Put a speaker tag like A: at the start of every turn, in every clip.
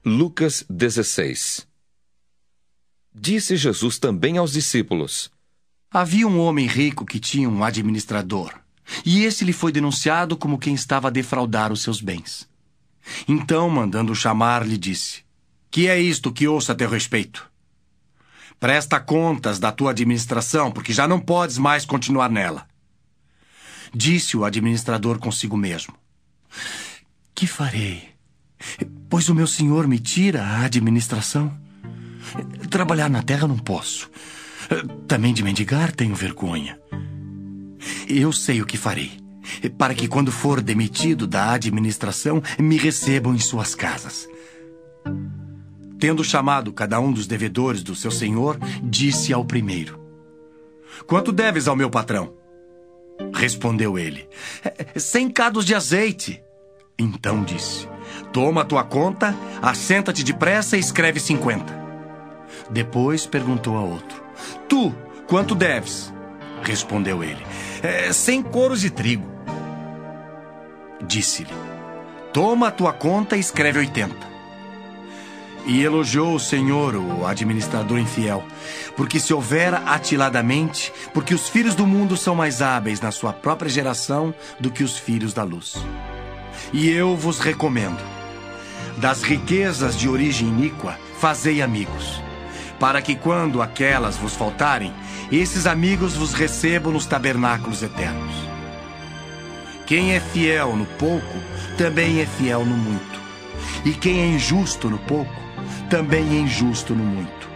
A: Lucas 16. Disse Jesus também aos discípulos:
B: Havia um homem rico que tinha um administrador, e esse lhe foi denunciado como quem estava a defraudar os seus bens. Então, mandando chamar, lhe disse: Que é isto que ouço a teu respeito? Presta contas da tua administração, porque já não podes mais continuar nela. Disse o administrador consigo mesmo: Que farei? Pois o meu senhor me tira a administração. Trabalhar na terra não posso. Também de mendigar tenho vergonha. Eu sei o que farei, para que quando for demitido da administração, me recebam em suas casas. Tendo chamado cada um dos devedores do seu senhor, disse ao primeiro: Quanto deves ao meu patrão? Respondeu ele: 100 cados de azeite. Então disse: Toma a tua conta, assenta-te depressa e escreve 50. Depois perguntou a outro: Tu, quanto deves? Respondeu ele: 100 coros de trigo. Disse-lhe: Toma a tua conta e escreve 80. E elogiou o senhor, o administrador infiel, porque se houvera atiladamente, porque os filhos do mundo são mais hábeis na sua própria geração do que os filhos da luz. E eu vos recomendo: das riquezas de origem iníqua, fazei amigos, para que quando aquelas vos faltarem, esses amigos vos recebam nos tabernáculos eternos. Quem é fiel no pouco, também é fiel no muito. E quem é injusto no pouco, também é injusto no muito.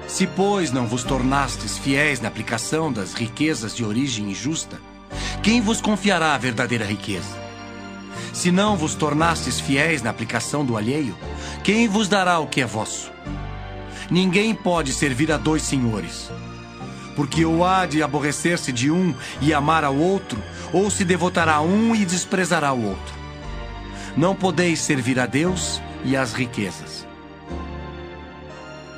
B: Se, pois, não vos tornastes fiéis na aplicação das riquezas de origem injusta, quem vos confiará a verdadeira riqueza? Se não vos tornastes fiéis na aplicação do alheio, quem vos dará o que é vosso? Ninguém pode servir a 2 senhores, porque ou há de aborrecer-se de um e amar ao outro, ou se devotará a um e desprezará o outro. Não podeis servir a Deus e às riquezas.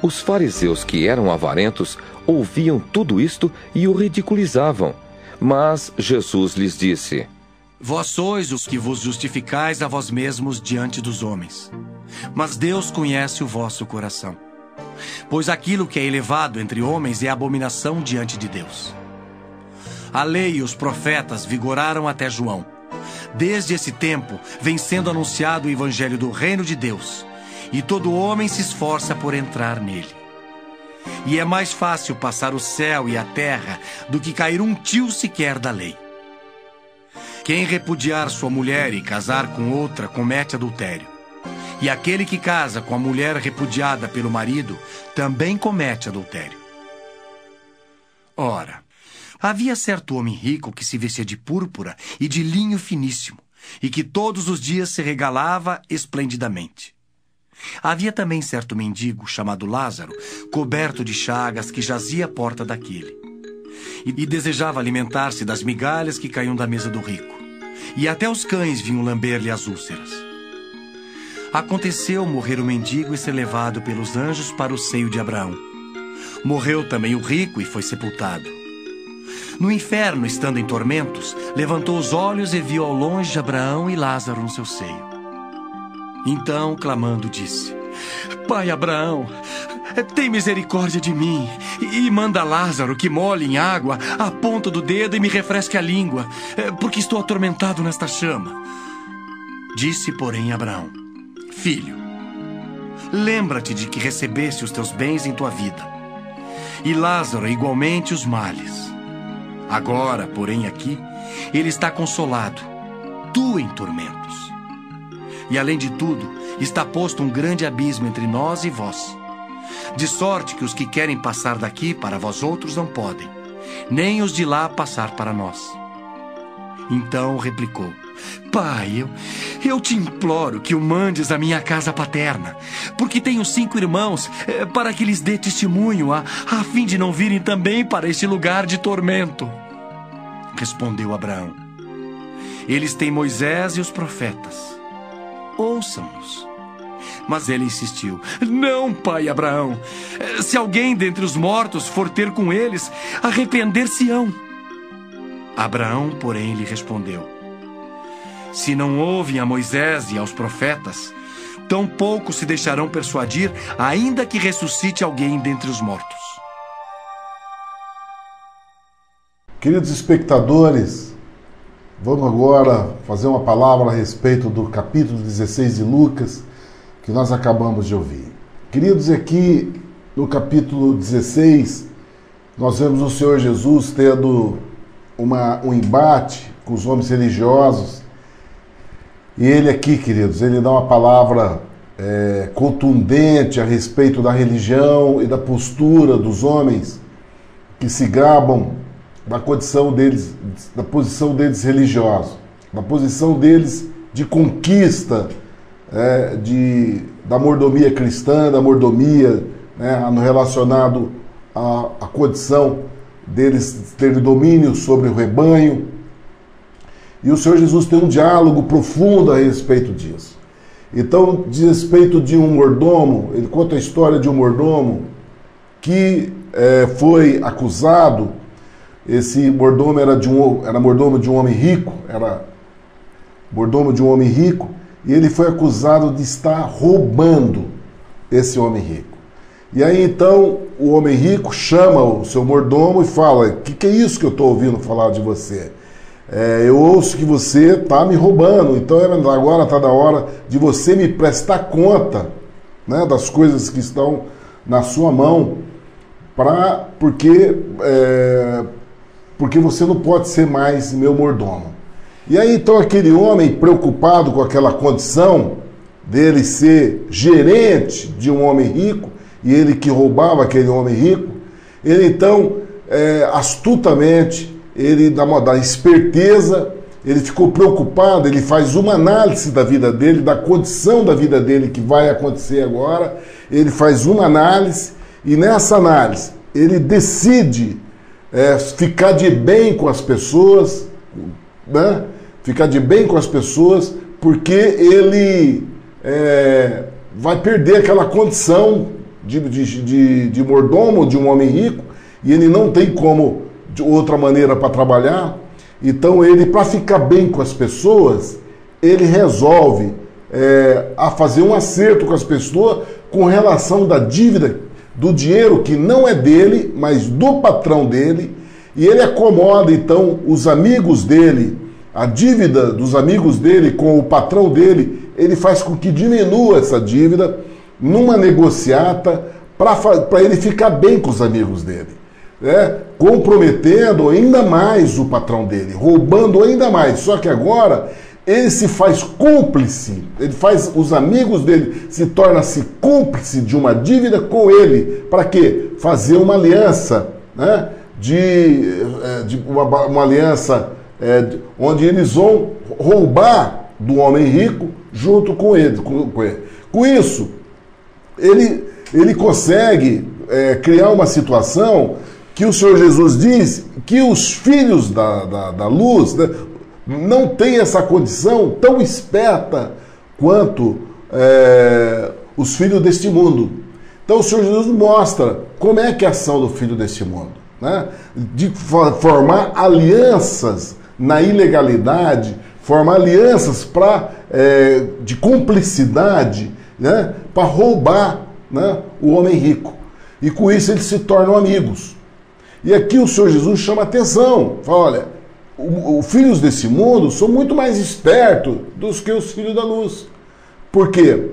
A: Os fariseus, que eram avarentos, ouviam tudo isto e o ridiculizavam. Mas Jesus lhes disse:
B: Vós sois os que vos justificais a vós mesmos diante dos homens, mas Deus conhece o vosso coração. Pois aquilo que é elevado entre homens é abominação diante de Deus. A lei e os profetas vigoraram até João. Desde esse tempo vem sendo anunciado o evangelho do reino de Deus, e todo homem se esforça por entrar nele. E é mais fácil passar o céu e a terra do que cair um tio sequer da lei. Quem repudiar sua mulher e casar com outra comete adultério. E aquele que casa com a mulher repudiada pelo marido também comete adultério. Ora, havia certo homem rico que se vestia de púrpura e de linho finíssimo, e que todos os dias se regalava esplendidamente. Havia também certo mendigo, chamado Lázaro, coberto de chagas, que jazia à porta daquele, e desejava alimentar-se das migalhas que caíam da mesa do rico, e até os cães vinham lamber-lhe as úlceras. Aconteceu morrer o mendigo e ser levado pelos anjos para o seio de Abraão. Morreu também o rico e foi sepultado. No inferno, estando em tormentos, levantou os olhos e viu ao longe Abraão e Lázaro no seu seio. Então, clamando, disse: Pai Abraão, tem misericórdia de mim e manda Lázaro que molhe em água a ponta do dedo e me refresque a língua, porque estou atormentado nesta chama. Disse, porém, Abraão: Filho, lembra-te de que recebeste os teus bens em tua vida, e Lázaro igualmente os males. Agora, porém, aqui, ele está consolado, tu em tormentos. E, além de tudo, está posto um grande abismo entre nós e vós, de sorte que os que querem passar daqui para vós outros não podem, nem os de lá passar para nós. Então replicou: Pai, eu te imploro que o mandes à minha casa paterna, porque tenho 5 irmãos, para que lhes dê testemunho, a fim de não virem também para este lugar de tormento. Respondeu Abraão: Eles têm Moisés e os profetas. Ouçam-nos. Mas ele insistiu: Não, pai Abraão, se alguém dentre os mortos for ter com eles, arrepender-se-ão. Abraão, porém, lhe respondeu: Se não ouvem a Moisés e aos profetas, tampouco se deixarão persuadir, ainda que ressuscite alguém dentre os mortos.
C: Queridos espectadores, vamos agora fazer uma palavra a respeito do capítulo 16 de Lucas, que nós acabamos de ouvir. Queridos, aqui no capítulo 16, nós vemos o Senhor Jesus tendo um embate com os homens religiosos. E ele aqui, queridos, ele dá uma palavra contundente a respeito da religião e da postura dos homens que se gabam da condição deles, da posição deles religiosa, da posição deles de conquista da mordomia cristã, da mordomia no relacionado à condição deles terem domínio sobre o rebanho. E o Senhor Jesus tem um diálogo profundo a respeito disso. Então, de respeito de um mordomo, ele conta a história de um mordomo que foi acusado. Esse mordomo era mordomo de um homem rico, e ele foi acusado de estar roubando esse homem rico. E aí então o homem rico chama o seu mordomo e fala: que é isso que eu estou ouvindo falar de você? Eu ouço que você está me roubando, então agora está na hora de você me prestar conta, né, das coisas que estão na sua mão, porque você não pode ser mais meu mordomo. E aí então aquele homem, preocupado com aquela condição dele ser gerente de um homem rico, e ele que roubava aquele homem rico, ele então, astutamente, ele da esperteza, ele ficou preocupado, ele faz uma análise da vida dele, da condição da vida dele que vai acontecer agora, ele faz uma análise, e nessa análise ele decide ficar de bem com as pessoas, né? Ficar de bem com as pessoas, porque ele vai perder aquela condição de mordomo de um homem rico, e ele não tem como de outra maneira para trabalhar. Então ele, para ficar bem com as pessoas, ele resolve a fazer um acerto com as pessoas com relação da dívida, do dinheiro que não é dele, mas do patrão dele, e ele acomoda então os amigos dele, a dívida dos amigos dele com o patrão dele, ele faz com que diminua essa dívida numa negociata para ele ficar bem com os amigos dele, comprometendo ainda mais o patrão dele, roubando ainda mais. Só que agora ele se faz cúmplice, os amigos dele se tornam-se cúmplice de uma dívida com ele. Para quê? Fazer uma aliança, né? Uma aliança onde eles vão roubar do homem rico junto com ele. Com isso, ele consegue criar uma situação que o Senhor Jesus diz que os filhos da luz, né, não têm essa condição tão esperta quanto os filhos deste mundo. Então o Senhor Jesus mostra como é que é a ação do filho deste mundo, né? De formar alianças na ilegalidade, formar alianças de cumplicidade, né, para roubar, né, o homem rico. E com isso eles se tornam amigos. E aqui o Senhor Jesus chama atenção, fala: olha, os filhos desse mundo são muito mais espertos do que os filhos da luz. Por quê?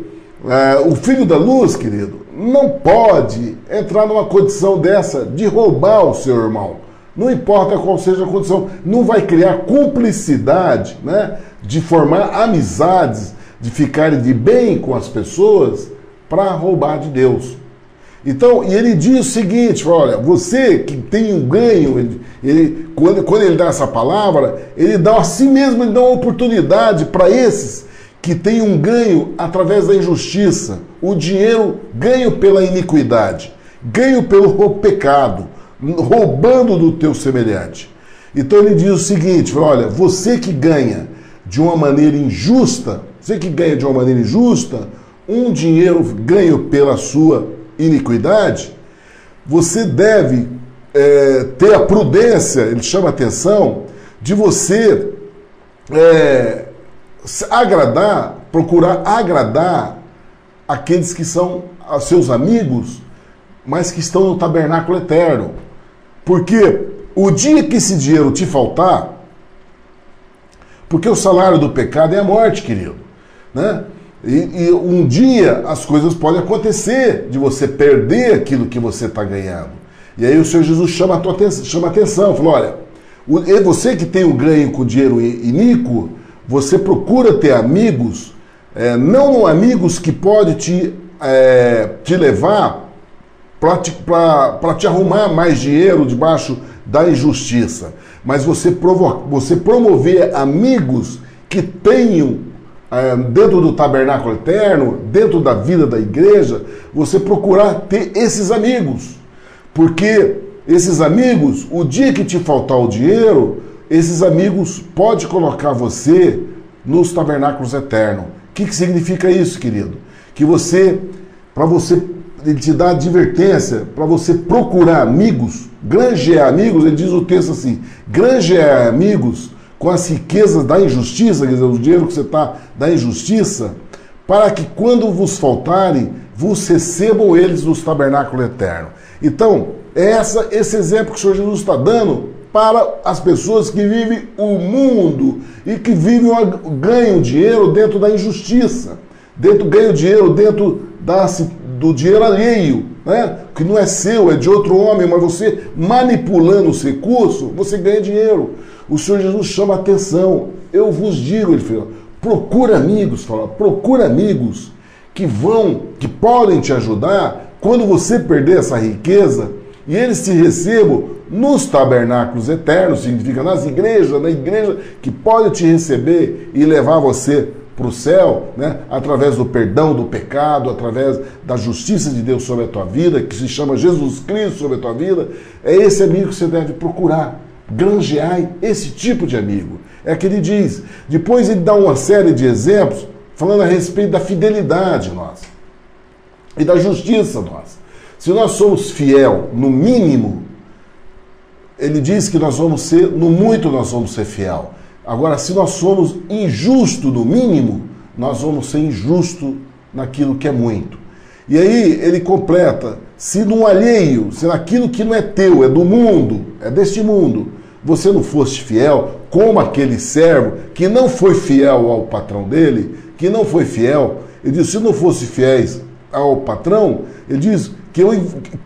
C: O filho da luz, querido, não pode entrar numa condição dessa de roubar o seu irmão. Não importa qual seja a condição, não vai criar cumplicidade, né, de formar amizades, de ficar de bem com as pessoas para roubar de Deus. Então, e ele diz o seguinte: olha, você que tem um ganho, quando ele dá essa palavra, ele dá a si mesmo, ele dá uma oportunidade para esses que têm um ganho através da injustiça, o dinheiro ganho pela iniquidade, ganho pelo pecado, roubando do teu semelhante. Então ele diz o seguinte: olha, você que ganha de uma maneira injusta, um dinheiro ganho pela sua iniquidade, você deve ter a prudência, ele chama a atenção, de você procurar agradar aqueles que são seus amigos, mas que estão no tabernáculo eterno. Porque o dia que esse dinheiro te faltar, porque o salário do pecado é a morte, querido, né? E um dia as coisas podem acontecer de você perder aquilo que você está ganhando. E aí o Senhor Jesus chama a atenção, falou, olha, você que tem um ganho com dinheiro iníquo, você procura ter amigos, não amigos que podem te levar para te arrumar mais dinheiro debaixo da injustiça, mas você promover amigos que tenham dentro do tabernáculo eterno, dentro da vida da igreja, você procurar ter esses amigos, porque esses amigos, o dia que te faltar o dinheiro, esses amigos podem colocar você nos tabernáculos eternos. O que significa isso, querido? Que ele te dá advertência para você procurar amigos, granjear amigos, ele diz o texto assim, granjear amigos com as riquezas da injustiça, quer dizer, o dinheiro que você está da injustiça, para que quando vos faltarem, vos recebam eles nos tabernáculos eternos. Então, é esse exemplo que o Senhor Jesus está dando para as pessoas que vivem o mundo e que ganham dinheiro dentro da injustiça, ganham dinheiro dentro do dinheiro alheio, né? Que não é seu, é de outro homem, mas você manipulando os recursos, você ganha dinheiro. O Senhor Jesus chama a atenção. Eu vos digo, ele fala, procura amigos que podem te ajudar quando você perder essa riqueza e eles te recebam nos tabernáculos eternos, significa na igreja que pode te receber e levar você para o céu, né? Através do perdão do pecado, através da justiça de Deus sobre a tua vida, que se chama Jesus Cristo sobre a tua vida. É esse amigo que você deve procurar. Granjeai esse tipo de amigo. É que ele diz. Depois ele dá uma série de exemplos falando a respeito da fidelidade nossa e da justiça nossa. Se nós somos fiel no mínimo, ele diz que nós vamos ser, no muito nós vamos ser fiel. Agora, se nós somos injustos no mínimo, nós vamos ser injustos naquilo que é muito. E aí ele completa, se no alheio, se naquilo que não é teu, é do mundo, é deste mundo, você não fosse fiel, como aquele servo que não foi fiel ao patrão dele, que não foi fiel, ele diz, se não fosse fiéis ao patrão, ele diz,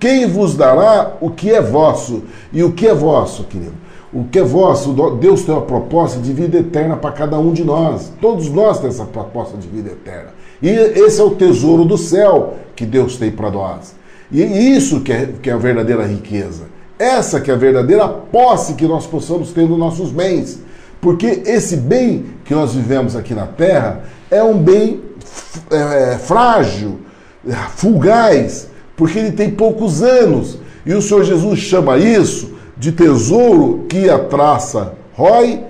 C: quem vos dará o que é vosso? E o que é vosso, querido? O que é vosso, Deus tem uma proposta de vida eterna para cada um de nós. Todos nós temos essa proposta de vida eterna. E esse é o tesouro do céu que Deus tem para nós. E isso que é a verdadeira riqueza. Essa que é a verdadeira posse que nós possamos ter nos nossos bens. Porque esse bem que nós vivemos aqui na terra é um bem frágil, fugaz, porque ele tem poucos anos. E o Senhor Jesus chama isso de tesouro que a traça rói,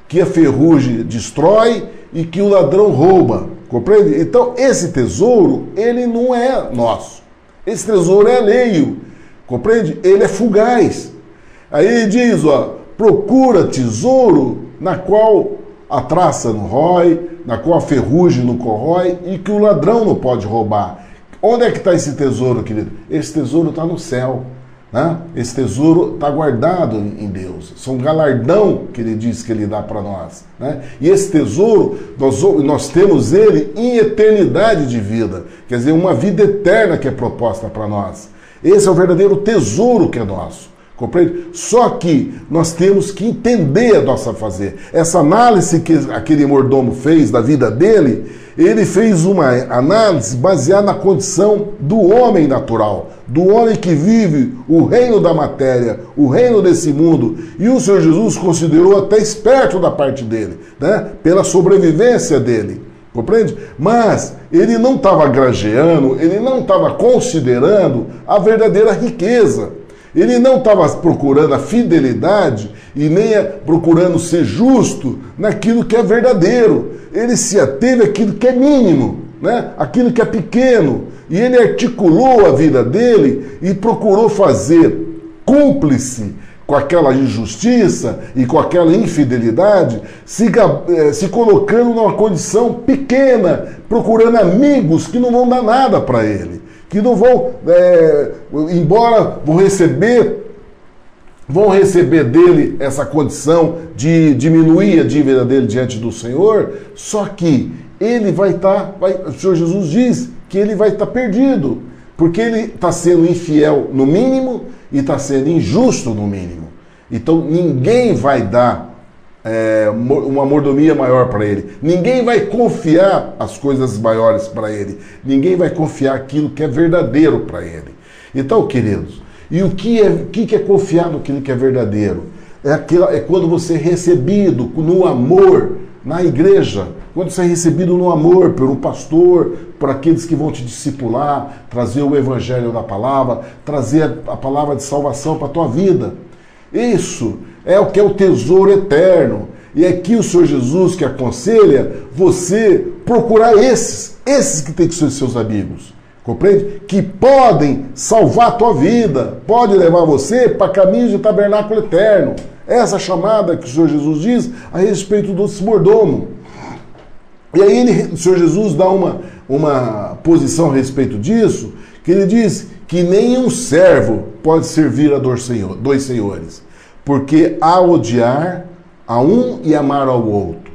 C: que a ferrugem destrói e que o ladrão rouba. Compreende? Então, esse tesouro, ele não é nosso. Esse tesouro é alheio. Compreende? Ele é fugaz. Aí ele diz, procura tesouro na qual a traça não rói, na qual a ferrugem não corrói e que o ladrão não pode roubar. Onde é que está esse tesouro, querido? Esse tesouro está no céu. Né? Esse tesouro está guardado em Deus. Isso é um galardão que ele diz que ele dá para nós. Né? E esse tesouro, nós temos ele em eternidade de vida. Quer dizer, uma vida eterna que é proposta para nós. Esse é o verdadeiro tesouro que é nosso. Compreende? Só que nós temos que entender a nossa fazer. Essa análise que aquele mordomo fez da vida dele, ele fez uma análise baseada na condição do homem natural, do homem que vive o reino da matéria, o reino desse mundo. E o Senhor Jesus considerou até esperto da parte dele, né? Pela sobrevivência dele. Compreende? Mas ele não estava granjeando, ele não estava considerando a verdadeira riqueza. Ele não estava procurando a fidelidade e nem procurando ser justo naquilo que é verdadeiro. Ele se ateve àquilo que é mínimo, né? Aquilo que é pequeno. E ele articulou a vida dele e procurou fazer cúmplice com aquela injustiça e com aquela infidelidade, se colocando numa condição pequena, procurando amigos que não vão dar nada para ele, que não vão, embora vão receber dele essa condição de diminuir a dívida dele diante do Senhor, só que ele o Senhor Jesus diz que ele vai estar perdido, porque ele está sendo infiel no mínimo e está sendo injusto no mínimo. Então ninguém vai dar uma mordomia maior para ele, ninguém vai confiar as coisas maiores para ele, ninguém vai confiar aquilo que é verdadeiro para ele. Então, queridos, e o que é confiar no que é verdadeiro? É quando você é recebido no amor na igreja, quando você é recebido no amor por um pastor, por aqueles que vão te discipular, trazer o evangelho da palavra, trazer a palavra de salvação para a tua vida. Isso é o que é o tesouro eterno. E aqui o Senhor Jesus que aconselha você procurar esses que tem que ser seus amigos. Compreende? Que podem salvar a tua vida, pode levar você para caminhos de tabernáculo eterno. Essa chamada que o Senhor Jesus diz a respeito desse mordomo. E aí o Senhor Jesus dá uma posição a respeito disso, que ele diz que nenhum servo pode servir a dois senhores, porque há odiar a um e amar ao outro,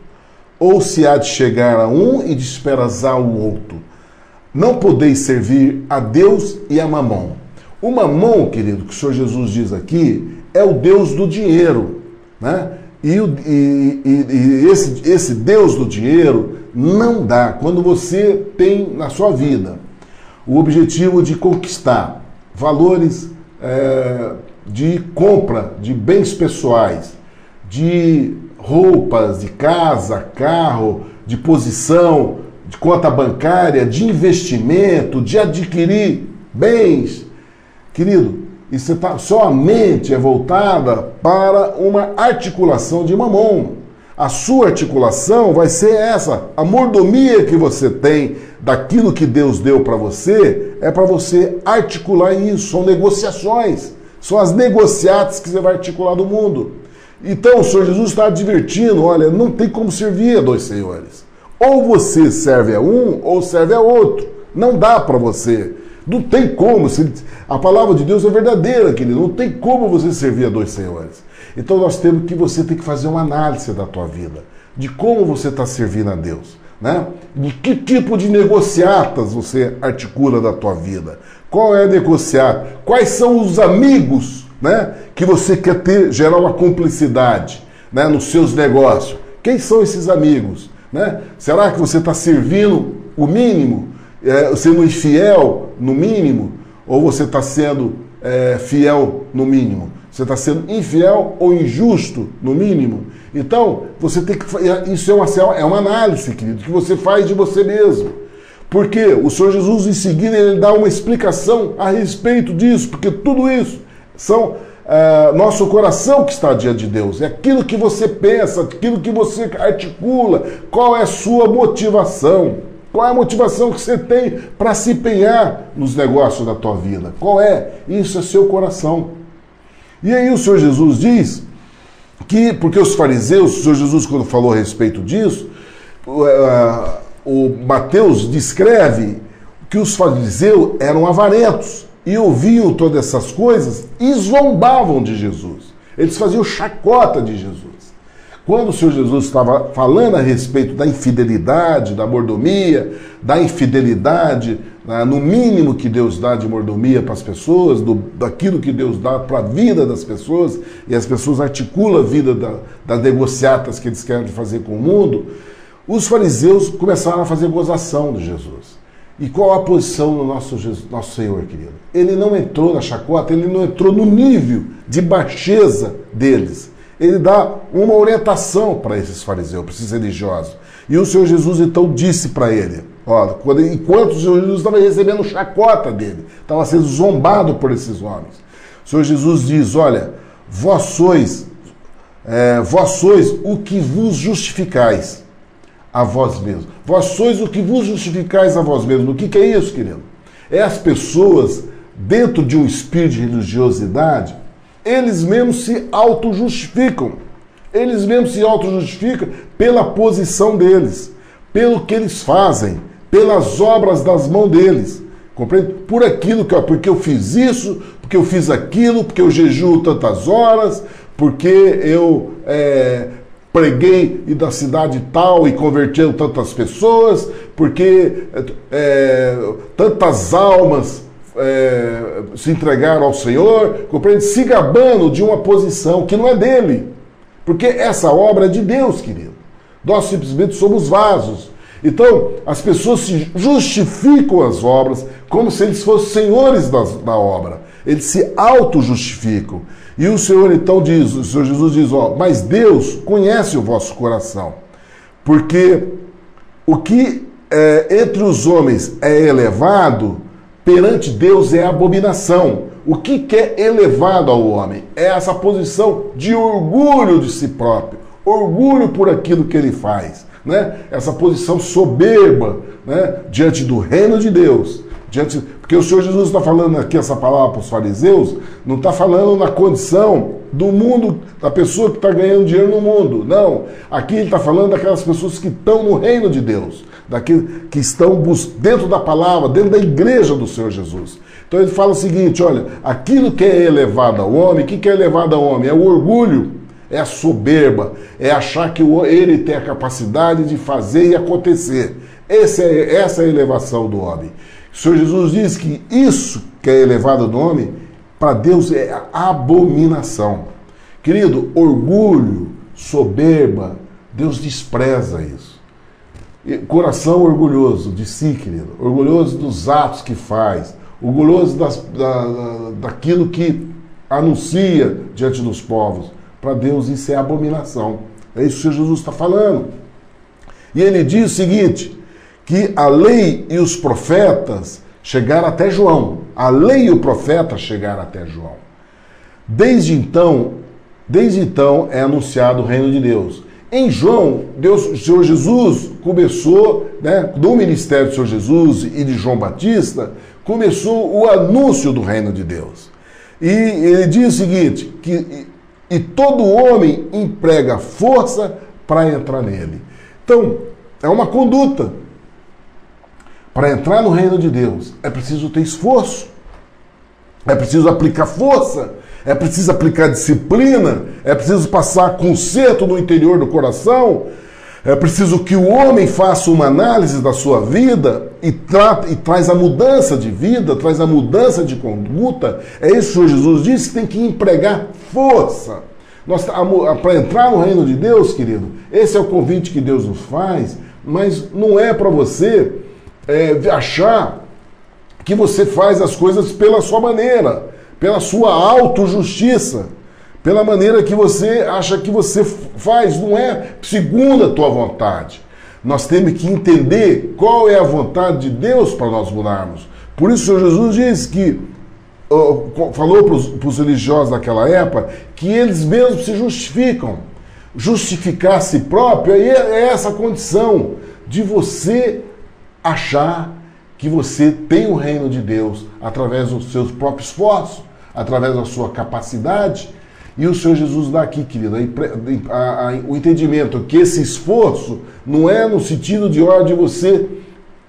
C: ou se há de chegar a um e desprezar o outro. Não podeis servir a Deus e a Mamon. O Mamon, querido, que o Senhor Jesus diz aqui, é o Deus do dinheiro, né? E esse Deus do dinheiro não dá. Quando você tem na sua vida o objetivo de conquistar valores de compra de bens pessoais, de roupas, de casa, carro, de posição, de conta bancária, de investimento, de adquirir bens, querido, sua mente é voltada para uma articulação de mamon. A sua articulação vai ser essa. A mordomia que você tem daquilo que Deus deu para você é para você articular isso. São negociações. São as negociatas que você vai articular do mundo. Então o Senhor Jesus está advertindo, olha, não tem como servir a dois senhores. Ou você serve a um ou serve a outro. Não dá para você. Não tem como. A palavra de Deus é verdadeira, querido. Não tem como você servir a dois senhores. Então você tem que fazer uma análise da tua vida, de como você está servindo a Deus, né? De que tipo de negociatas você articula da tua vida. Qual é a negociata? Quais são os amigos, né, que você quer gerar uma cumplicidade, né, nos seus negócios? Quem são esses amigos? Né? Será que você está servindo o mínimo, sendo infiel no mínimo, ou você está sendo fiel no mínimo? Você está sendo infiel ou injusto no mínimo? Então, você tem que... Isso é uma análise, querido, que você faz de você mesmo. Porque o Senhor Jesus, em seguida, ele dá uma explicação a respeito disso, porque tudo isso são nosso coração que está diante de Deus. É aquilo que você pensa, aquilo que você articula, qual é a sua motivação. Qual é a motivação que você tem para se empenhar nos negócios da tua vida? Qual é? Isso é seu coração. E aí o Senhor Jesus diz que, porque os fariseus, o Senhor Jesus quando falou a respeito disso, o Mateus descreve que os fariseus eram avarentos e ouviam todas essas coisas e zombavam de Jesus. Eles faziam chacota de Jesus. Quando o Senhor Jesus estava falando a respeito da infidelidade, da mordomia, da infidelidade, no mínimo que Deus dá de mordomia para as pessoas, daquilo que Deus dá para a vida das pessoas, e as pessoas articulam a vida das negociatas que eles querem fazer com o mundo, os fariseus começaram a fazer gozação de Jesus. E qual a posição do nosso Senhor, querido? Ele não entrou na chacota, ele não entrou no nível de baixeza deles. Ele dá uma orientação para esses fariseus, para esses religiosos. E o Senhor Jesus então disse para ele, enquanto o Senhor Jesus estava recebendo chacota dele, estava sendo zombado por esses homens, o Senhor Jesus diz, olha, vós sois o que vos justificais a vós mesmos. Vós sois o que vos justificais a vós mesmos. O que é isso, querido? É as pessoas, dentro de um espírito de religiosidade, eles mesmos se auto-justificam. Eles mesmos se auto-justificam pela posição deles, pelo que eles fazem, pelas obras das mãos deles. Compreende? Por aquilo que, porque eu fiz isso, porque eu fiz aquilo, porque eu jejuo tantas horas, porque eu preguei e da cidade tal e converteu tantas pessoas, porque tantas almas se entregaram ao Senhor, compreende? Se gabando de uma posição que não é dele. Porque essa obra é de Deus, querido. Nós simplesmente somos vasos. Então, as pessoas se justificam as obras como se eles fossem senhores da obra. Eles se auto-justificam. E o Senhor então diz, o Senhor Jesus diz, mas Deus conhece o vosso coração. Porque o que entre os homens é elevado, perante Deus é abominação. O que é elevado ao homem? É essa posição de orgulho de si próprio, orgulho por aquilo que ele faz, né? Essa posição soberba, né? Diante do reino de Deus. Porque o Senhor Jesus está falando aqui essa palavra para os fariseus, não está falando na condição do mundo, da pessoa que está ganhando dinheiro no mundo. Não. Aqui ele está falando daquelas pessoas que estão no reino de Deus, daqueles que estão dentro da palavra, dentro da igreja do Senhor Jesus. Então ele fala o seguinte, olha, aquilo que é elevado ao homem, o que é elevado ao homem? É o orgulho, é a soberba, é achar que ele tem a capacidade de fazer e acontecer. Essa é a elevação do homem. O Senhor Jesus diz que isso que é elevado do homem, para Deus é abominação. Querido, orgulho, soberba, Deus despreza isso. Coração orgulhoso de si, querido, orgulhoso dos atos que faz, orgulhoso daquilo que anuncia diante dos povos. Para Deus isso é abominação. É isso que o Senhor Jesus está falando. E ele diz o seguinte, que a lei e os profetas chegaram até João. A lei e o profeta chegaram até João. Desde então é anunciado o reino de Deus. Em João, o Senhor Jesus começou, né, do ministério do Senhor Jesus e de João Batista, começou o anúncio do reino de Deus. E ele diz o seguinte, e todo homem emprega força para entrar nele. Então, é uma conduta. Para entrar no reino de Deus, é preciso ter esforço, é preciso aplicar força, é preciso aplicar disciplina, é preciso passar conserto no interior do coração, é preciso que o homem faça uma análise da sua vida e traz a mudança de vida, traz a mudança de conduta. É isso que o Senhor Jesus disse, que tem que empregar força. Para entrar no reino de Deus, querido, esse é o convite que Deus nos faz, mas não é para você achar que você faz as coisas pela sua maneira, pela sua autojustiça, pela maneira que você acha que você faz, não é segundo a tua vontade. Nós temos que entender qual é a vontade de Deus para nós mudarmos. Por isso o Senhor Jesus diz que, falou para os religiosos daquela época, que eles mesmos se justificam. Justificar a si próprio é essa condição de você achar que você tem o reino de Deus através dos seus próprios esforços, através da sua capacidade. E o Senhor Jesus dá aqui, querido, o entendimento que esse esforço não é no sentido de você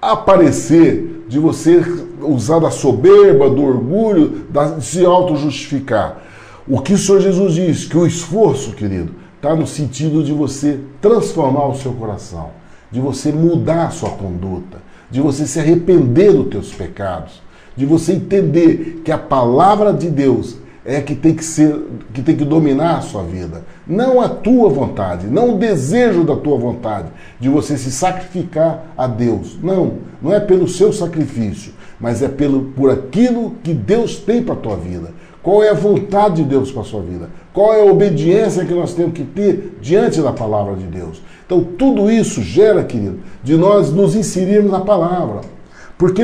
C: aparecer, de você usar da soberba, do orgulho, de se auto-justificar. O que o Senhor Jesus diz, que o esforço, querido, está no sentido de você transformar o seu coração, de você mudar a sua conduta, de você se arrepender dos teus pecados, de você entender que a palavra de Deus é que tem que dominar a sua vida. Não a tua vontade, não o desejo da tua vontade, de você se sacrificar a Deus. Não é pelo seu sacrifício, mas é por aquilo que Deus tem para a tua vida. Qual é a vontade de Deus para a sua vida? Qual é a obediência que nós temos que ter diante da palavra de Deus? Então tudo isso gera, querido, de nós nos inserirmos na palavra. Porque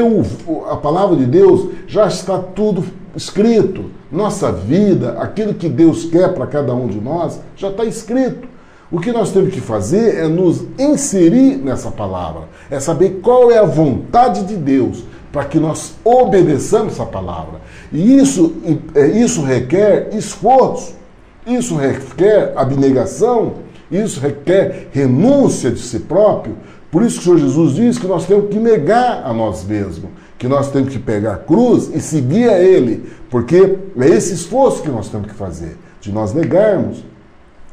C: a palavra de Deus já está tudo escrito. Nossa vida, aquilo que Deus quer para cada um de nós, já está escrito. O que nós temos que fazer é nos inserir nessa palavra. É saber qual é a vontade de Deus para que nós obedeçamos essa palavra. E isso requer esforço, isso requer abnegação, isso requer renúncia de si próprio. Por isso que o Senhor Jesus diz que nós temos que negar a nós mesmos, que nós temos que pegar a cruz e seguir a Ele, porque é esse esforço que nós temos que fazer, de nós negarmos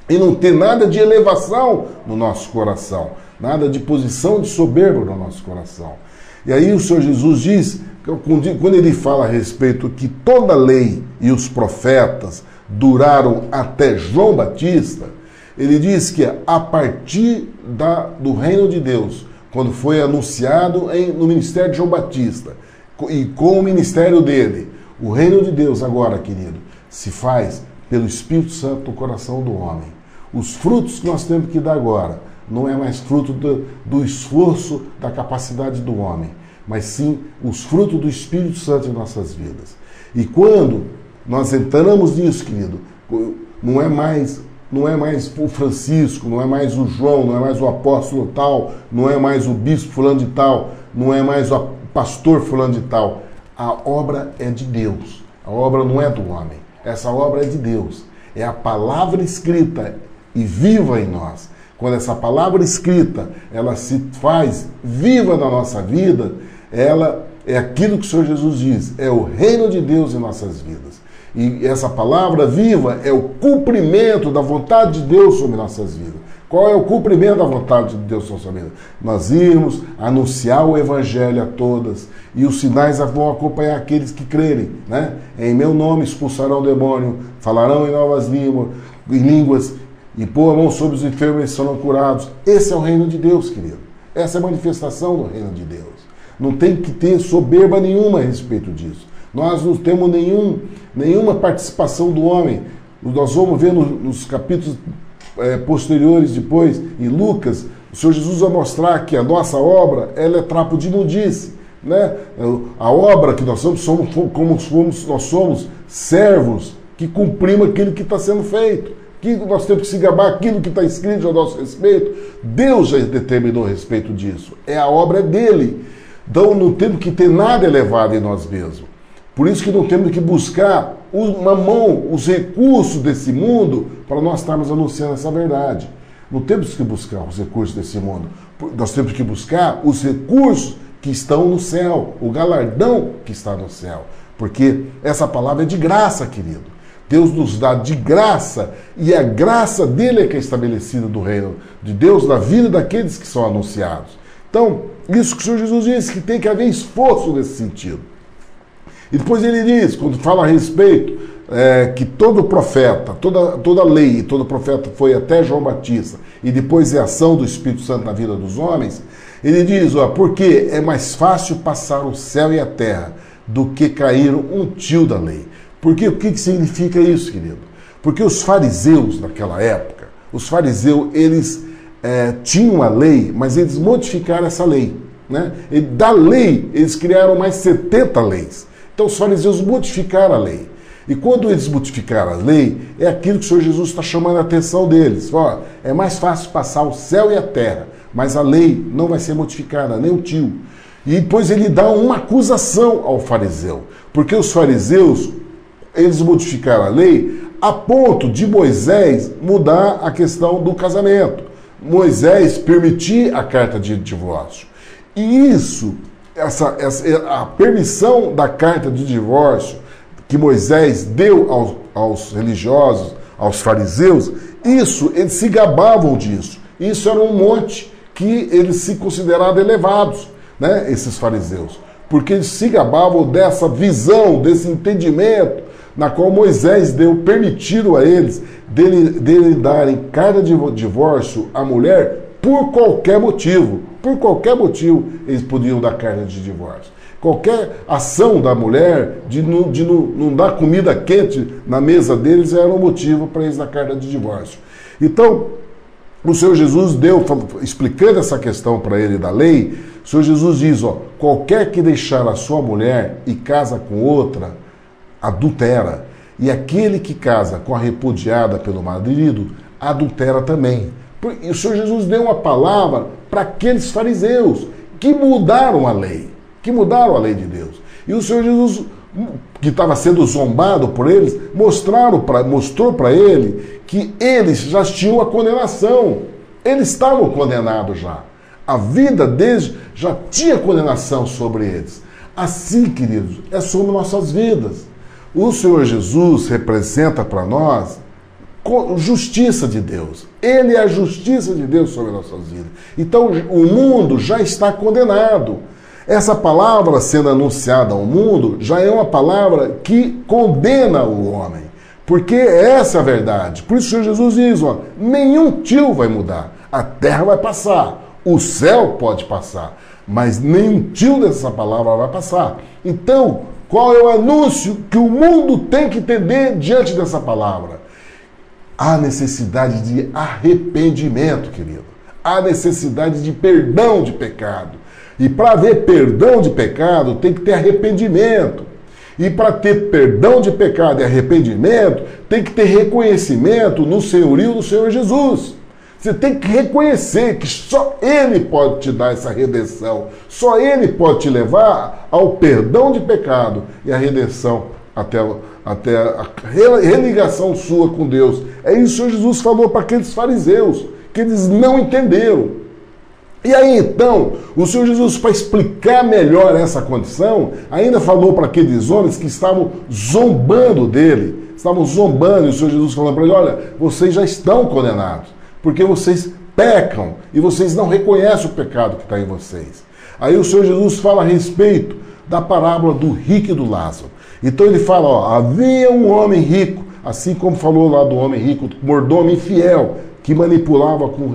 C: e não ter nada de elevação no nosso coração, nada de posição de soberba no nosso coração. E aí o Senhor Jesus diz, quando Ele fala a respeito que toda a lei e os profetas duraram até João Batista, Ele diz que a partir do reino de Deus, quando foi anunciado no ministério de João Batista, e com o ministério dele, o reino de Deus agora, querido, se faz pelo Espírito Santo no coração do homem. Os frutos que nós temos que dar agora não é mais fruto do esforço, da capacidade do homem, mas sim os frutos do Espírito Santo em nossas vidas. E quando nós entramos nisso, querido, não é mais o Francisco, não é mais o João, não é mais o apóstolo tal, não é mais o bispo fulano de tal, não é mais o pastor fulano de tal. A obra é de Deus. A obra não é do homem. Essa obra é de Deus. É a palavra escrita e viva em nós. Quando essa palavra escrita, ela se faz viva na nossa vida, ela é aquilo que o Senhor Jesus diz, é o reino de Deus em nossas vidas. E essa palavra viva é o cumprimento da vontade de Deus sobre nossas vidas. Qual é o cumprimento da vontade de Deus sobre nossas vidas? Nós irmos anunciar o Evangelho a todas, e os sinais vão acompanhar aqueles que crerem, né? Em meu nome expulsarão o demônio, falarão em novas línguas, e pôr a mão sobre os enfermos e serão curados. Esse é o reino de Deus, querido. Essa é a manifestação do reino de Deus. Não tem que ter soberba nenhuma a respeito disso. Nós não temos nenhuma participação do homem. Nós vamos ver nos capítulos posteriores depois, em Lucas, o Senhor Jesus vai mostrar que a nossa obra, ela é trapo de imundície, né? A obra que nós somos nós somos servos que cumprimos aquilo que está sendo feito. Que nós temos que se gabar aquilo que está escrito a nosso respeito. Deus já determinou a respeito disso. A obra é dele. Então não temos que ter nada elevado em nós mesmos. Por isso que não temos que buscar os recursos desse mundo para nós estarmos anunciando essa verdade. Não temos que buscar os recursos desse mundo. Nós temos que buscar os recursos que estão no céu, o galardão que está no céu. Porque essa palavra é de graça, querido. Deus nos dá de graça, e a graça dele é que é estabelecida do reino de Deus na vida daqueles que são anunciados. Então, isso que o Senhor Jesus disse, que tem que haver esforço nesse sentido. E depois ele diz, quando fala a respeito, que todo profeta, toda lei e todo profeta foi até João Batista, e depois é a ação do Espírito Santo na vida dos homens, ele diz, porque é mais fácil passar o céu e a terra do que cair um tio da lei. Porque o que significa isso, querido? Porque os fariseus naquela época, eles tinham a lei, mas eles modificaram essa lei, né? E da lei, eles criaram mais 70 leis. Então os fariseus modificaram a lei. E quando eles modificaram a lei, é aquilo que o Senhor Jesus está chamando a atenção deles. É mais fácil passar o céu e a terra, mas a lei não vai ser modificada, nem o tio. E depois ele dá uma acusação ao fariseu, porque os fariseus, eles modificaram a lei a ponto de Moisés mudar a questão do casamento. Moisés permitir a carta de divórcio. E isso, a permissão da carta de divórcio que Moisés deu aos religiosos, aos fariseus, eles se gabavam disso. Isso era um monte que eles se consideravam elevados, né, esses fariseus. Porque eles se gabavam dessa visão, desse entendimento, na qual Moisés permitiram a eles dele darem carta de divórcio à mulher por qualquer motivo. Por qualquer motivo eles podiam dar carta de divórcio. Qualquer ação da mulher de não dar comida quente na mesa deles era um motivo para eles dar carta de divórcio. Então, o Senhor Jesus explicando essa questão para ele da lei, o Senhor Jesus diz, qualquer que deixar a sua mulher e casa com outra, adultera. E aquele que casa com a repudiada pelo marido, adultera também. E o Senhor Jesus deu uma palavra para aqueles fariseus que mudaram a lei. que mudaram a lei de Deus. E o Senhor Jesus, que estava sendo zombado por eles, mostrou para ele que eles já tinham a condenação. Eles estavam condenados já. A vida deles já tinha condenação sobre eles. Assim, queridos, é sobre nossas vidas. O Senhor Jesus representa para nós justiça de Deus. Ele é a justiça de Deus sobre nossas vidas. Então, o mundo já está condenado. Essa palavra sendo anunciada ao mundo já é uma palavra que condena o homem. Porque essa é a verdade. Por isso o Senhor Jesus diz, ó, nenhum tio vai mudar. A terra vai passar, o céu pode passar, mas nenhum tio dessa palavra vai passar. Então, qual é o anúncio que o mundo tem que entender diante dessa palavra? Há necessidade de arrependimento, querido. Há necessidade de perdão de pecado. E para haver perdão de pecado, tem que ter arrependimento. E para ter perdão de pecado e arrependimento, tem que ter reconhecimento no senhorio do Senhor Jesus. Você tem que reconhecer que só Ele pode te dar essa redenção. Só Ele pode te levar ao perdão de pecado e a redenção até a religação sua com Deus. É isso que o Senhor Jesus falou para aqueles fariseus, que eles não entenderam. E aí então, o Senhor Jesus, para explicar melhor essa condição, ainda falou para aqueles homens que estavam zombando dele, estavam zombando, e o Senhor Jesus falou para ele, olha, vocês já estão condenados, porque vocês pecam e vocês não reconhecem o pecado que está em vocês. Aí o Senhor Jesus fala a respeito da parábola do rico e do Lázaro. Então ele fala, ó, havia um homem rico, assim como falou lá do homem rico, mordomo infiel, que manipulava com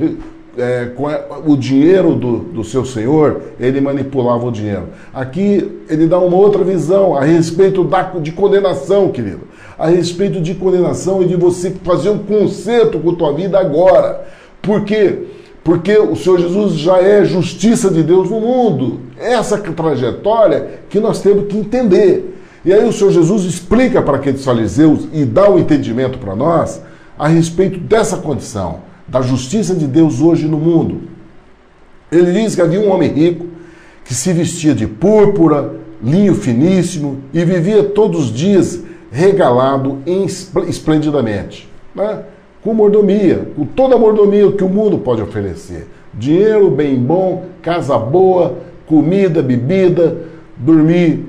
C: o dinheiro do seu senhor, ele manipulava o dinheiro. Aqui ele dá uma outra visão a respeito de condenação, querido. A respeito de condenação e de você fazer um conserto com a tua vida agora. Por quê? Porque o Senhor Jesus já é justiça de Deus no mundo. Essa trajetória que nós temos que entender. E aí o Senhor Jesus explica para aqueles fariseus e dá o entendimento para nós a respeito dessa condição, da justiça de Deus hoje no mundo. Ele diz que havia um homem rico que se vestia de púrpura, linho finíssimo e vivia todos os dias regalado esplendidamente, né? Com mordomia, com toda a mordomia que o mundo pode oferecer. Dinheiro bem bom, casa boa, comida, bebida, dormir,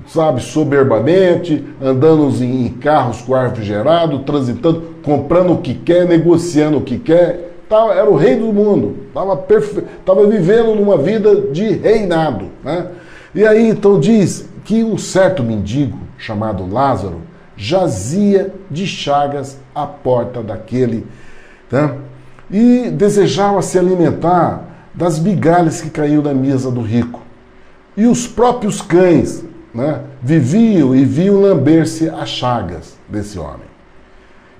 C: sabe, soberbamente, andando em carros com ar refrigerado, transitando, comprando o que quer, negociando o que quer. Era o rei do mundo, estava vivendo numa vida de reinado, né? E aí então diz que um certo mendigo chamado Lázaro jazia de chagas à porta daquele, né? E desejava se alimentar das migalhas que caíam da mesa do rico. E os próprios cães, né, viviam e viam lamber-se as chagas desse homem.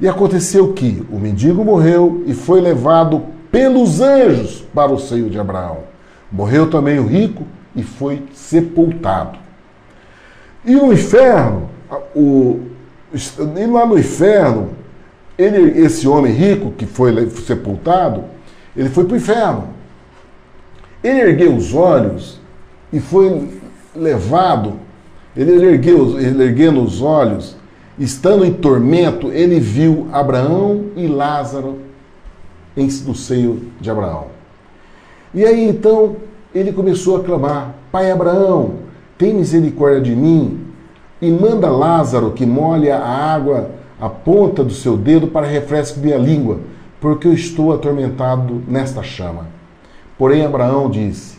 C: E aconteceu que o mendigo morreu e foi levado pelos anjos para o seio de Abraão. Morreu também o rico e foi sepultado. E no inferno, e lá no inferno, esse homem rico que foi sepultado, ele foi para o inferno. Ele ergueu os olhos e foi levado. Ele erguendo os olhos, estando em tormento, ele viu Abraão e Lázaro no seio de Abraão. E aí então ele começou a clamar: Pai Abraão, tem misericórdia de mim e manda Lázaro que molhe a água a ponta do seu dedo para refrescar minha língua, porque eu estou atormentado nesta chama. Porém Abraão disse: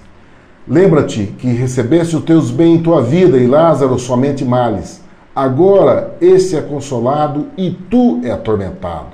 C: lembra-te que recebeste os teus bens em tua vida e Lázaro somente males. Agora esse é consolado e tu é atormentado.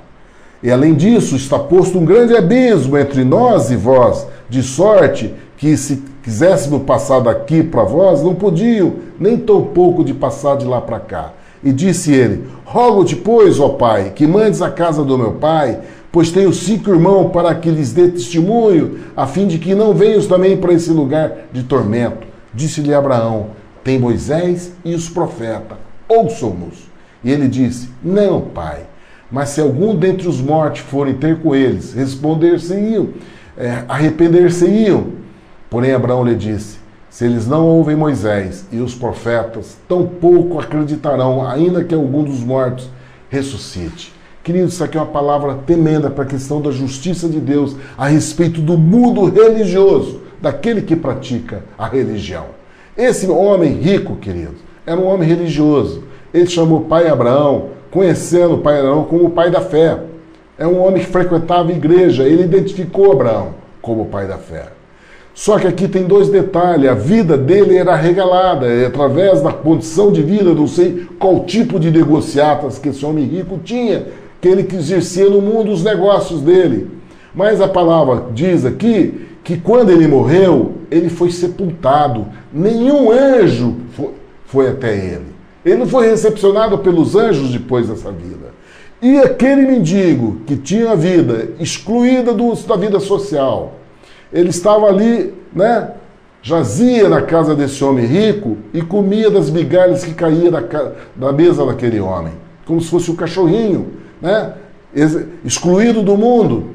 C: E além disso está posto um grande abismo entre nós e vós, de sorte que se quiséssemos passar daqui para vós, não podiam, nem tão pouco de passar de lá para cá. E disse ele: rogo-te, pois, ó pai, que mandes a casa do meu pai, pois tenho 5 irmãos, para que lhes dê testemunho, a fim de que não venham também para esse lugar de tormento. Disse-lhe Abraão: tem Moisés e os profetas, ouçam-nos. E ele disse: não, pai, mas se algum dentre os mortos forem ter com eles, responder-se-iam, arrepender-se-iam. Porém Abraão lhe disse: Se eles não ouvem Moisés e os profetas, tampouco acreditarão, ainda que algum dos mortos ressuscite. Queridos, isso aqui é uma palavra tremenda para a questão da justiça de Deus a respeito do mundo religioso, daquele que pratica a religião. Esse homem rico, queridos, era um homem religioso. Ele chamou o pai Abraão, conhecendo o pai Abraão como o pai da fé. É um homem que frequentava a igreja, ele identificou Abraão como o pai da fé. Só que aqui tem dois detalhes, a vida dele era regalada, através da condição de vida, não sei qual tipo de negociatas que esse homem rico tinha, que ele exercia no mundo os negócios dele. Mas a palavra diz aqui que quando ele morreu, ele foi sepultado. Nenhum anjo foi até ele. Ele não foi recepcionado pelos anjos depois dessa vida. E aquele mendigo que tinha a vida excluída da vida social, ele estava ali, né? Jazia na casa desse homem rico e comia das migalhas que caíam da mesa daquele homem, como se fosse um cachorrinho, né? Excluído do mundo.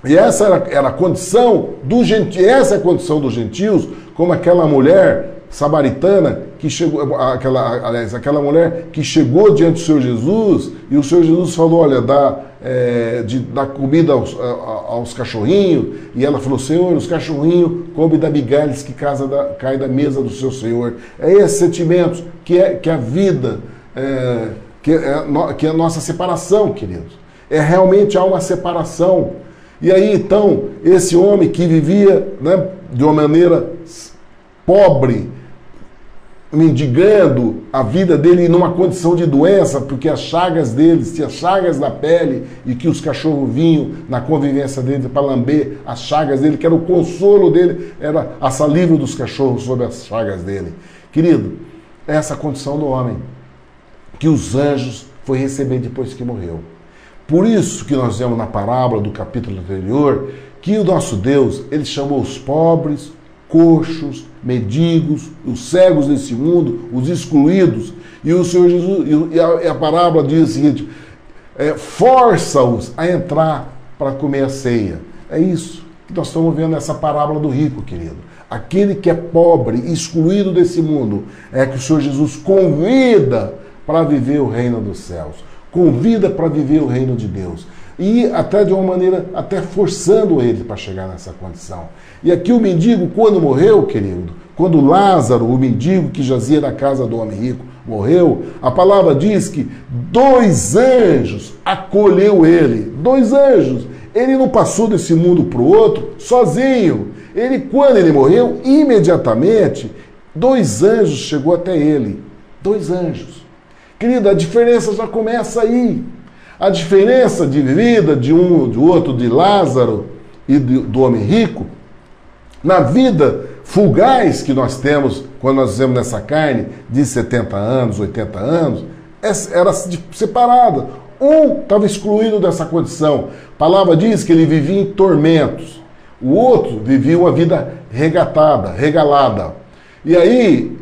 C: E essa era a condição dos gentios, essa é a condição dos gentios, como aquela mulher samaritana que chegou, aquela mulher que chegou diante do Senhor Jesus, e o Senhor Jesus falou, olha, dá comida aos cachorrinhos, e ela falou, Senhor, os cachorrinhos comem da migalhas que cai da mesa do seu Senhor. É esse sentimento que a vida, que é a nossa separação, queridos. Realmente há uma separação. E aí, então, esse homem que vivia, né, de uma maneira pobre, mendigando a vida dele numa condição de doença, porque as chagas dele, tinha chagas na pele, e que os cachorros vinham na convivência dele para lamber as chagas dele, que era o consolo dele, era a saliva dos cachorros sobre as chagas dele. Querido, essa é a condição do homem, que os anjos foi receber depois que morreu. Por isso que nós vemos na parábola do capítulo anterior, que o nosso Deus, ele chamou os pobres, coxos, mendigos, os cegos desse mundo, os excluídos, e o Senhor Jesus, e a parábola diz o seguinte, força-os a entrar para comer a ceia. É isso que nós estamos vendo nessa parábola do rico, querido. Aquele que é pobre, excluído desse mundo, é que o Senhor Jesus convida para viver o reino dos céus, convida para viver o reino de Deus. E até de uma maneira, até forçando ele para chegar nessa condição. E aqui o mendigo, quando morreu, querido, quando Lázaro, o mendigo que jazia na casa do homem rico, morreu, a palavra diz que 2 anjos acolheu ele. 2 anjos. Ele não passou desse mundo para o outro sozinho. Quando ele morreu, imediatamente, 2 anjos chegou até ele. 2 anjos. Querido, a diferença já começa aí. A diferença de vida de um, do outro, de Lázaro e do homem rico, na vida fugaz que nós temos, quando nós vivemos nessa carne, de 70 anos, 80 anos, era separada. Um estava excluído dessa condição. A palavra diz que ele vivia em tormentos. O outro vivia uma vida regalada. E aí,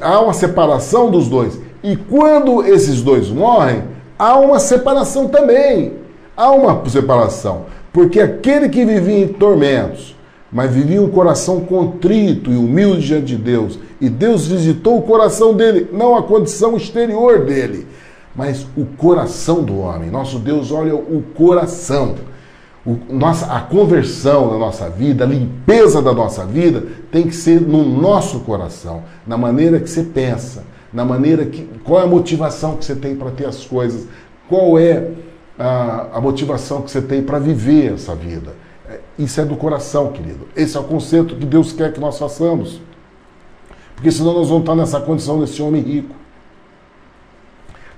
C: há uma separação dos dois. E quando esses 2 morrem, há uma separação também. Há uma separação. Porque aquele que vivia em tormentos, mas vivia um coração contrito e humilde diante de Deus, e Deus visitou o coração dele, não a condição exterior dele, mas o coração do homem. Nosso Deus olha o coração. A conversão da nossa vida, a limpeza da nossa vida, tem que ser no nosso coração, na maneira que você pensa, na maneira que... Qual é a motivação que você tem para ter as coisas? Qual é a motivação que você tem para viver essa vida? Isso é do coração, querido. Esse é o conceito que Deus quer que nós façamos. Porque senão nós vamos estar nessa condição desse homem rico.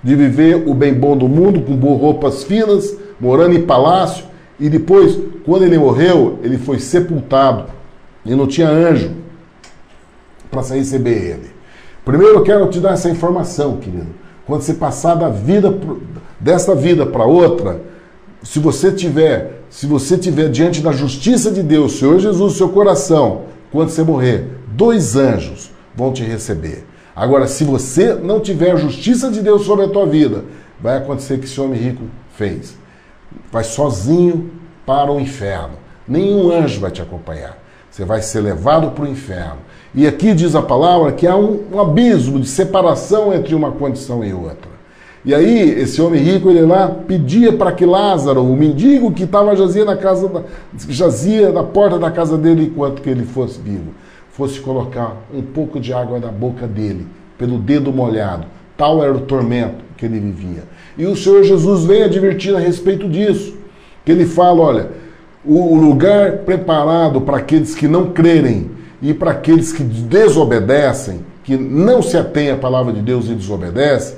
C: De viver o bem bom do mundo, com roupas finas, morando em palácio, e depois, quando ele morreu, ele foi sepultado. E não tinha anjo para receber ele. Primeiro eu quero te dar essa informação, querido. Quando você passar desta vida para outra, se você tiver diante da justiça de Deus, Senhor Jesus, seu coração, quando você morrer, 2 anjos vão te receber. Agora, se você não tiver a justiça de Deus sobre a tua vida, vai acontecer o que esse homem rico fez. Vai sozinho para o inferno. Nenhum anjo vai te acompanhar. Você vai ser levado para o inferno. E aqui diz a palavra que há um abismo de separação entre uma condição e outra. E aí, esse homem rico, ele lá pedia para que Lázaro, o mendigo que jazia na porta da casa dele enquanto que ele fosse vivo, fosse colocar um pouco de água na boca dele, pelo dedo molhado. Tal era o tormento que ele vivia. E o Senhor Jesus vem advertir a respeito disso. Que ele fala, olha, o lugar preparado para aqueles que não crerem e para aqueles que desobedecem, que não se atêm à palavra de Deus e desobedecem,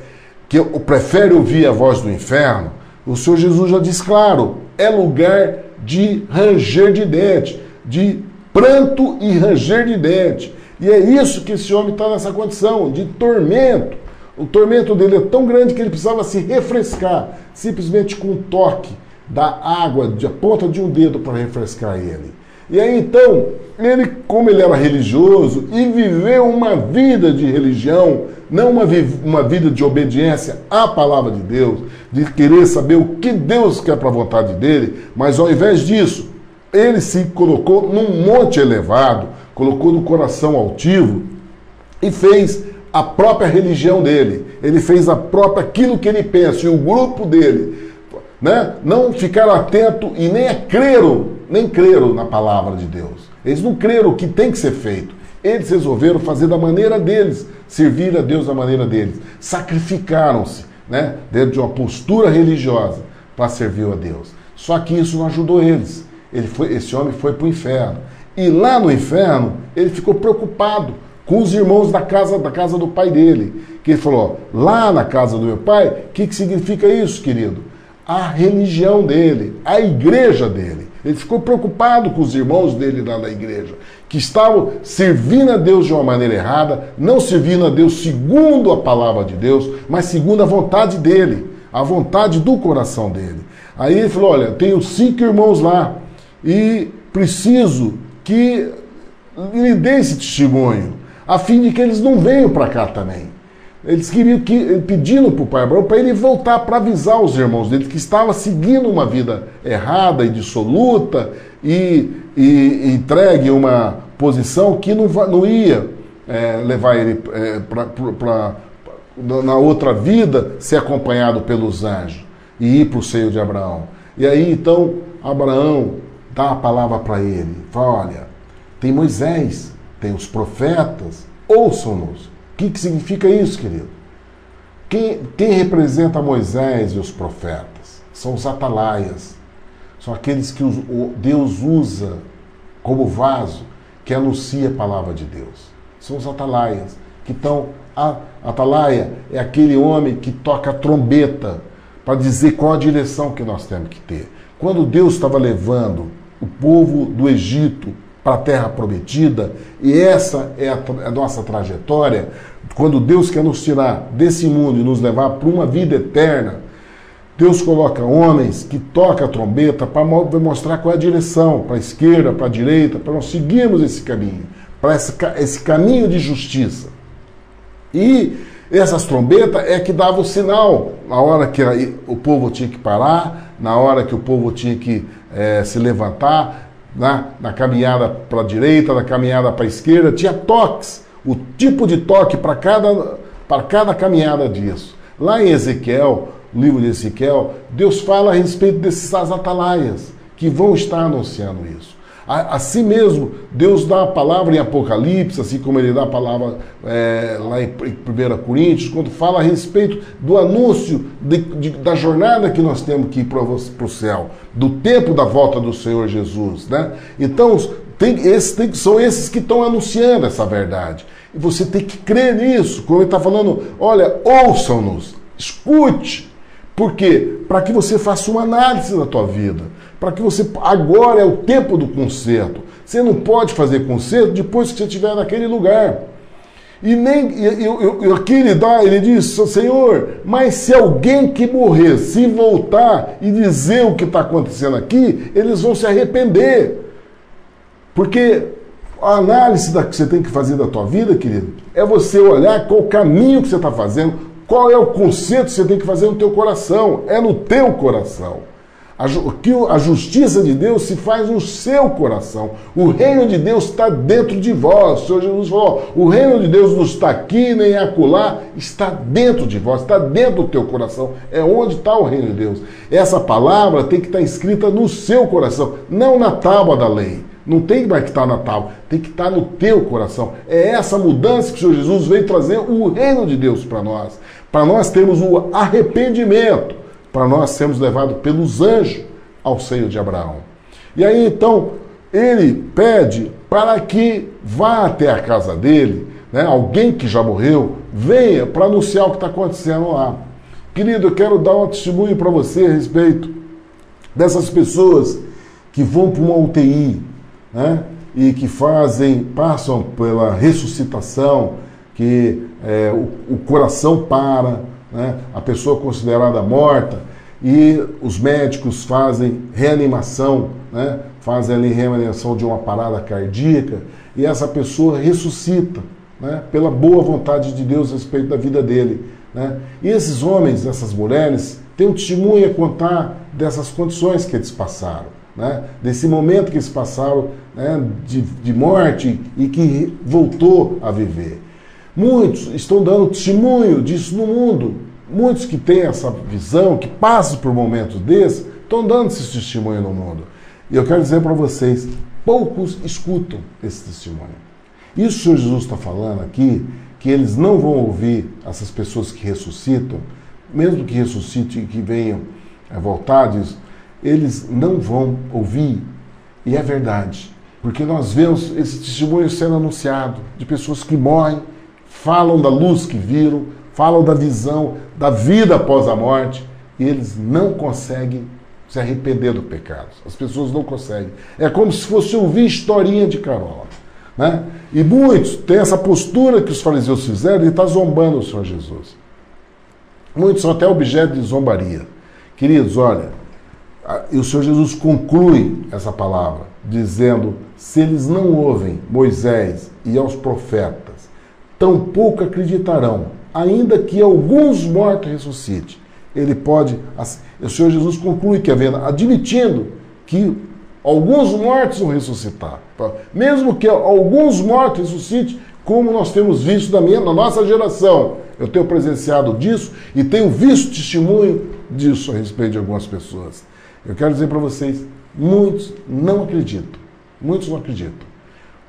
C: que prefere ouvir a voz do inferno, o Senhor Jesus já diz claro, é lugar de ranger de dente, de pranto e ranger de dente. E é isso que esse homem está nessa condição, de tormento. O tormento dele é tão grande que ele precisava se refrescar, simplesmente com um toque da água, de a ponta de um dedo para refrescar ele. E aí então, ele, como ele era religioso e viveu uma vida de religião, não uma vida de obediência à palavra de Deus, de querer saber o que Deus quer para a vontade dele, mas ao invés disso, ele se colocou num monte elevado, colocou no coração altivo e fez a própria religião dele. Ele fez a própria aquilo que ele pensa, e o grupo dele, né, não ficaram atentos e nem creram na palavra de Deus. Eles não creram o que tem que ser feito. Eles resolveram fazer da maneira deles, servir a Deus da maneira deles. Sacrificaram-se, né, dentro de uma postura religiosa para servir a Deus. Só que isso não ajudou eles. Esse homem foi para o inferno. E lá no inferno, ele ficou preocupado com os irmãos da casa do pai dele. Que ele falou, lá na casa do meu pai, o que significa isso, querido? A religião dele, a igreja dele. Ele ficou preocupado com os irmãos dele lá na igreja, que estavam servindo a Deus de uma maneira errada, não servindo a Deus segundo a palavra de Deus, mas segundo a vontade dele, a vontade do coração dele. Aí ele falou, olha, tenho 5 irmãos lá e preciso que lhe dê esse testemunho, a fim de que eles não venham para cá também. Eles pedindo para o pai Abraão para ele voltar para avisar os irmãos dele que estava seguindo uma vida errada e dissoluta e entregue uma posição que não ia levar ele na outra vida ser acompanhado pelos anjos e ir para o seio de Abraão. E aí então Abraão dá a palavra para ele, fala, olha, tem Moisés, tem os profetas, ouçam-nos. O que significa isso, querido? Quem representa Moisés e os profetas? São os atalaias. São aqueles que Deus usa como vaso que anuncia a palavra de Deus. São os atalaias. Atalaia é aquele homem que toca a trombeta para dizer qual a direção que nós temos que ter. Quando Deus estava levando o povo do Egito para a terra prometida, e essa é a nossa trajetória, quando Deus quer nos tirar desse mundo e nos levar para uma vida eterna, Deus coloca homens que tocam a trombeta para mostrar qual é a direção, para a esquerda, para a direita, para nós seguirmos esse caminho, para esse caminho de justiça. E essas trombetas é que davam o sinal, na hora que o povo tinha que parar, na hora que o povo tinha que se levantar, na caminhada para a direita, na caminhada para a esquerda, tinha toques, o tipo de toque para cada caminhada disso. Lá em Ezequiel, no livro de Ezequiel, Deus fala a respeito desses atalaias que vão estar anunciando isso. Assim mesmo, Deus dá a palavra em Apocalipse, assim como ele dá a palavra lá em 1 Coríntios, quando fala a respeito do anúncio da jornada que nós temos que ir para o céu, do tempo da volta do Senhor Jesus, né? Então, são esses que estão anunciando essa verdade. E você tem que crer nisso, como ele está falando, olha, ouçam-nos, escute. Por quê? Para que você faça uma análise da tua vida. Para que você... Agora é o tempo do conserto. Você não pode fazer conserto depois que você estiver naquele lugar. E aqui ele diz, Senhor, mas se alguém que morrer, se voltar e dizer o que está acontecendo aqui, eles vão se arrepender. Porque a análise que você tem que fazer da tua vida, querido, é você olhar qual o caminho que você está fazendo, qual é o conserto que você tem que fazer no teu coração. É no teu coração. A justiça de Deus se faz no seu coração. O reino de Deus está dentro de vós. O Senhor Jesus falou, o reino de Deus não está aqui nem acolá, está dentro de vós, está dentro do teu coração. É onde está o reino de Deus. Essa palavra tem que estar escrita no seu coração, não na tábua da lei. Não tem mais que estar na tábua, tem que estar no teu coração. É essa mudança que o Senhor Jesus veio trazer o reino de Deus para nós termos o arrependimento, para nós sermos levados pelos anjos ao seio de Abraão. E aí então ele pede para que vá até a casa dele, né, alguém que já morreu, venha para anunciar o que está acontecendo lá. Querido, eu quero dar um testemunho para você a respeito dessas pessoas que vão para uma UTI, né, e que passam pela ressuscitação, que o coração para, né, a pessoa considerada morta, e os médicos fazem reanimação, né, fazem ali reanimação de uma parada cardíaca, e essa pessoa ressuscita, né, pela boa vontade de Deus a respeito da vida dele, né? E esses homens, essas mulheres, têm um testemunho a contar dessas condições que eles passaram, né, desse momento que eles passaram, né, de morte e que voltou a viver. Muitos estão dando testemunho disso no mundo. Muitos que têm essa visão, que passam por momentos desses, estão dando esse testemunho no mundo. E eu quero dizer para vocês, poucos escutam esse testemunho. Isso o Senhor Jesus está falando aqui, que eles não vão ouvir essas pessoas que ressuscitam, mesmo que ressuscitem e que venham voltar disso, eles não vão ouvir. E é verdade, porque nós vemos esse testemunho sendo anunciado, de pessoas que morrem, falam da luz que viram, falam da visão, da vida após a morte, e eles não conseguem se arrepender do pecado. As pessoas não conseguem. É como se fosse ouvir historinha de Carola, né? E muitos têm essa postura que os fariseus fizeram e está zombando o Senhor Jesus. Muitos são até objeto de zombaria. Queridos, olha, e o Senhor Jesus conclui essa palavra, dizendo, se eles não ouvem Moisés e aos profetas, tampouco acreditarão, ainda que alguns mortos ressuscitem. Ele pode, o Senhor Jesus conclui que admitindo que alguns mortos vão ressuscitar. Mesmo que alguns mortos ressuscitem, como nós temos visto na nossa geração. Eu tenho presenciado disso e tenho visto testemunho disso a respeito de algumas pessoas. Eu quero dizer para vocês, muitos não acreditam. Muitos não acreditam.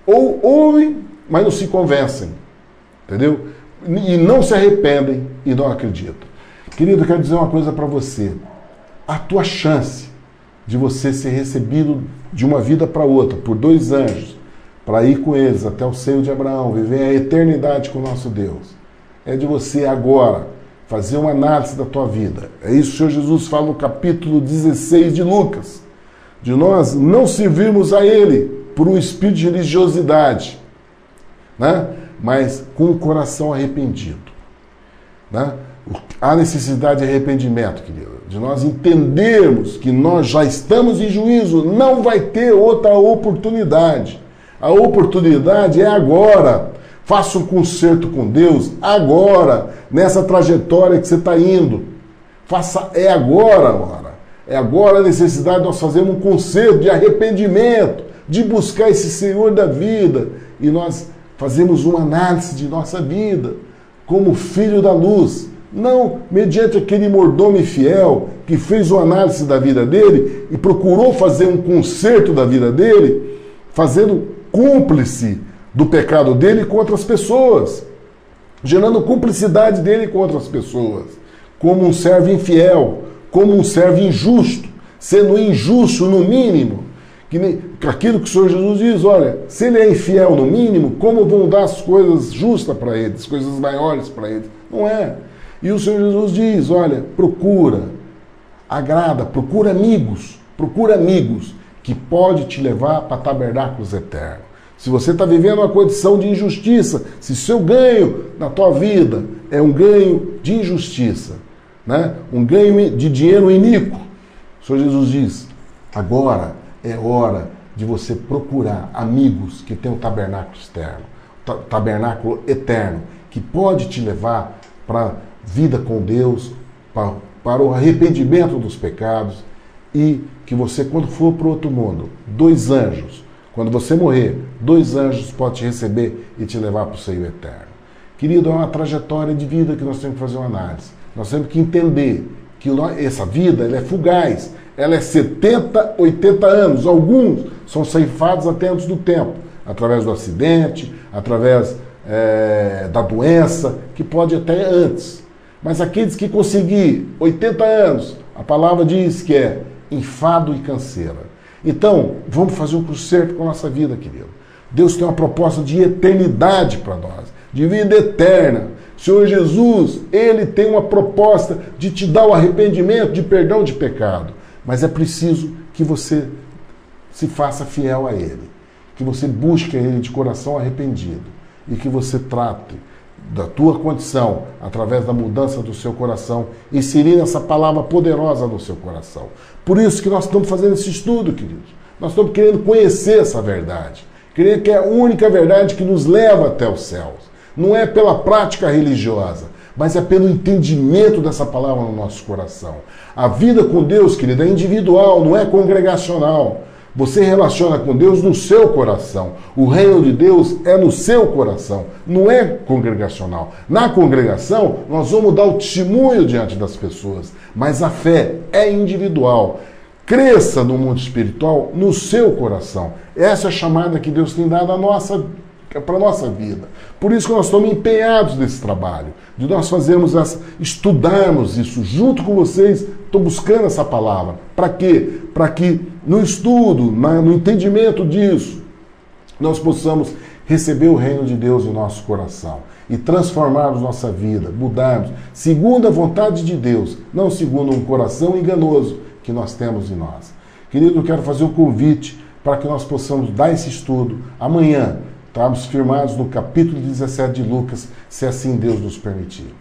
C: Ou ouvem, mas não se convencem. Entendeu? E não se arrependem e não acreditam. Querido, eu quero dizer uma coisa para você. A tua chance de você ser recebido de uma vida para outra, por 2 anjos, para ir com eles até o seio de Abraão, viver a eternidade com o nosso Deus, é de você agora fazer uma análise da tua vida. É isso que o Senhor Jesus fala no capítulo 16 de Lucas, de nós não servirmos a Ele por um espírito de religiosidade, né? Mas com o coração arrependido, né? Há necessidade de arrependimento, querido, de nós entendermos que nós já estamos em juízo, não vai ter outra oportunidade. A oportunidade é agora. Faça um concerto com Deus agora, nessa trajetória que você está indo. É agora, ora. É agora a necessidade de nós fazermos um concerto de arrependimento, de buscar esse Senhor da vida, e nós fazemos uma análise de nossa vida como filho da luz, não mediante aquele mordomo fiel que fez uma análise da vida dele e procurou fazer um conserto da vida dele, fazendo cúmplice do pecado dele com outras pessoas, gerando cumplicidade dele com outras pessoas, como um servo infiel, como um servo injusto, sendo injusto no mínimo. Aquilo que o Senhor Jesus diz, olha, se ele é infiel no mínimo, como vão dar as coisas justas para ele, as coisas maiores para ele? Não é. E o Senhor Jesus diz, olha, procura amigos que pode te levar para tabernáculos eternos. Se você está vivendo uma condição de injustiça, se seu ganho na tua vida é um ganho de injustiça, né? Um ganho de dinheiro iníquo, o Senhor Jesus diz, agora é hora de você procurar amigos que têm um tabernáculo eterno, que pode te levar para a vida com Deus, para o arrependimento dos pecados e que você, quando for para o outro mundo, 2 anjos, quando você morrer, 2 anjos podem te receber e te levar para o seio eterno. Querido, é uma trajetória de vida que nós temos que fazer uma análise. Nós temos que entender que essa vida ela é fugaz, ela é 70, 80 anos. Alguns são ceifados até antes do tempo, através do acidente, através da doença, que pode até antes. Mas aqueles que conseguir 80 anos, a palavra diz que é enfado e canseira. Então, vamos fazer um conserto com a nossa vida, querido. Deus tem uma proposta de eternidade para nós, de vida eterna. O Senhor Jesus, Ele tem uma proposta de te dar o arrependimento, de perdão de pecado. Mas é preciso que você se faça fiel a Ele, que você busque a Ele de coração arrependido e que você trate da tua condição através da mudança do seu coração, inserindo essa palavra poderosa no seu coração. Por isso que nós estamos fazendo esse estudo, queridos. Nós estamos querendo conhecer essa verdade, querendo que é a única verdade que nos leva até os céus. Não é pela prática religiosa, mas é pelo entendimento dessa palavra no nosso coração. A vida com Deus, querido, é individual, não é congregacional. Você relaciona com Deus no seu coração. O reino de Deus é no seu coração, não é congregacional. Na congregação, nós vamos dar o testemunho diante das pessoas, mas a fé é individual. Cresça no mundo espiritual no seu coração. Essa é a chamada que Deus tem dado para a nossa vida. Por isso que nós estamos empenhados nesse trabalho, de nós estudarmos isso junto com vocês. Estou buscando essa palavra. Para quê? Para que no estudo, no entendimento disso, nós possamos receber o reino de Deus em nosso coração e transformarmos nossa vida, mudarmos, segundo a vontade de Deus, não segundo um coração enganoso que nós temos em nós. Querido, eu quero fazer um convite para que nós possamos dar esse estudo amanhã. Estamos firmados no capítulo 17 de Lucas, se assim Deus nos permitir.